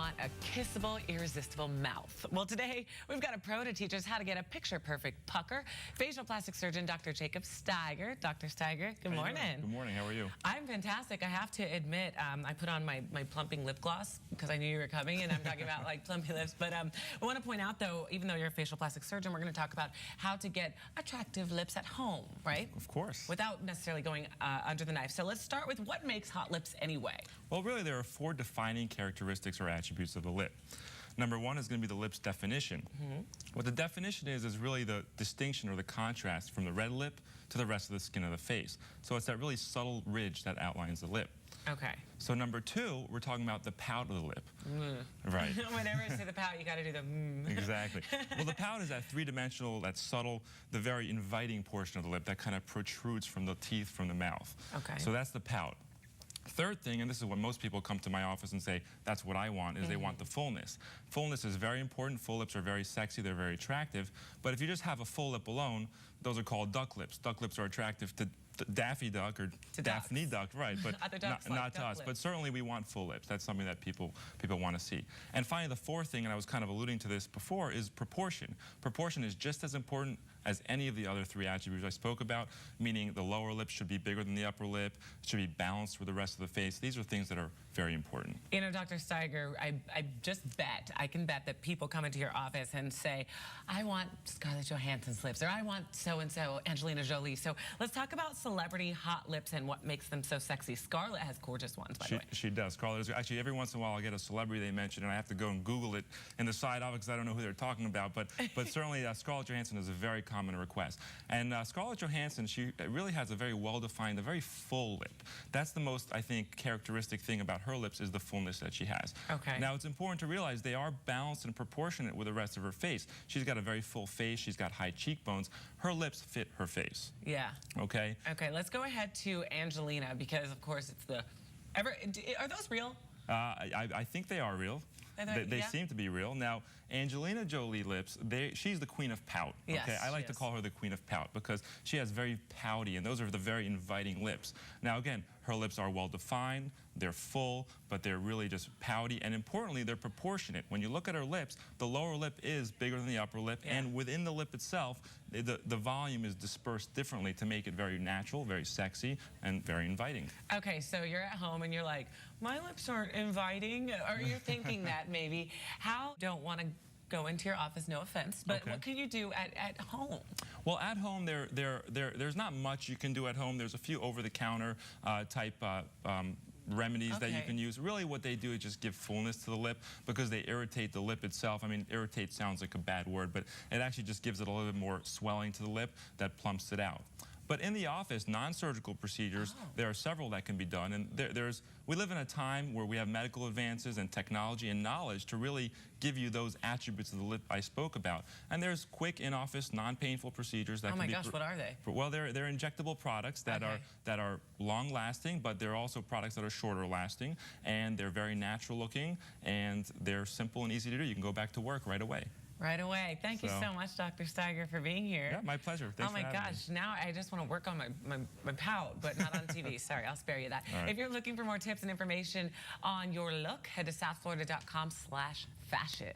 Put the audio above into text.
want a kissable, irresistible mouth? Well, today we've got a pro to teach us how to get a picture-perfect pucker. Facial plastic surgeon Dr. Jacob Steiger. Dr. Steiger, good morning. Good morning. How are you? I'm fantastic. I have to admit, I put on my plumping lip gloss because I knew you were coming, and I'm talking about like plumpy lips. But I want to point out, though, even though you're a facial plastic surgeon, we're going to talk about how to get attractive lips at home, right? Of course. Without necessarily going under the knife. So let's start with what makes hot lips anyway. Well, really, there are 4 defining characteristics or attributes of the lip. Number 1 is going to be the lip's definition. What the definition is really the distinction or the contrast from the red lip to the rest of the skin of the face. So it's that really subtle ridge that outlines the lip. Okay. So number 2, we're talking about the pout of the lip. Right. Whenever you say the pout, you got to do the Exactly. Well, the pout is that 3-dimensional, that subtle, the very inviting portion of the lip that kind of protrudes from the teeth, from the mouth. Okay. So that's the pout. Third thing, and this is what most people come to my office and say, that's what I want, is they want the fullness. Fullness is very important. Full lips are very sexy. They're very attractive. But if you just have a full lip alone, those are called duck lips. Duck lips are attractive to Daffy Duck or to Daphne Duck, right? But not to us. Lips. But certainly we want full lips. That's something that people want to see. And finally, the fourth thing, and I was kind of alluding to this before, is proportion. Proportion is just as important as any of the other 3 attributes I spoke about, meaning the lower lip should be bigger than the upper lip, it should be balanced with the rest of the face. These are things that are very important. You know, Dr. Steiger, I can bet that people come into your office and say, I want Scarlett Johansson's lips, or I want so-and-so, Angelina Jolie. So let's talk about celebrity hot lips and what makes them so sexy. Scarlett has gorgeous ones, by the way. She does. Scarlett is, actually, every once in a while I get a celebrity they mention, and I have to go and Google it in the side of it because I don't know who they're talking about. But certainly Scarlett Johansson is a very common request. And Scarlett Johansson, she really has a very well-defined, a very full lip. That's the most, I think, characteristic thing about her lips is the fullness that she has. Okay. Now, it's important to realize they are balanced and proportionate with the rest of her face. She's got a very full face. She's got high cheekbones. Her lips fit her face. Yeah. Okay? Okay, let's go ahead to Angelina because, of course, it's the... Are those real? I think they are real. They seem to be real. Now, Angelina Jolie lips, she's the queen of pout. Yes, okay? I like to call her the queen of pout because she has very pouty, and those are the very inviting lips. Now, again, her lips are well-defined, they're full, but they're really just pouty, and importantly, they're proportionate. When you look at her lips, the lower lip is bigger than the upper lip, and within the lip itself, the volume is dispersed differently to make it very natural, very sexy, and very inviting. Okay, so you're at home and you're like, my lips aren't inviting, or you're thinking that maybe. How don't want to go into your office, no offense, but what can you do at home? Well, at home, there's not much you can do at home. There's a few over-the-counter type remedies that you can use. Really what they do is just give fullness to the lip because they irritate the lip itself. I mean, irritate sounds like a bad word, but it actually just gives it a little bit more swelling to the lip that plumps it out. But in the office, non-surgical procedures, there are several that can be done. And we live in a time where we have medical advances and technology and knowledge to really give you those attributes of the lip I spoke about. And there's quick in-office, non-painful procedures that can be... Oh my gosh, what are they? Well, they're injectable products that are long-lasting, but they're also products that are shorter-lasting, and they're very natural-looking, and they're simple and easy to do. You can go back to work right away. Right away. Thank you so much, Dr. Steiger, for being here. Yeah, my pleasure. Thanks for having me. Oh my gosh, now I just want to work on my pout, but not on TV. Sorry, I'll spare you that. If you're looking for more tips and information on your look, head to southflorida.com/fashion.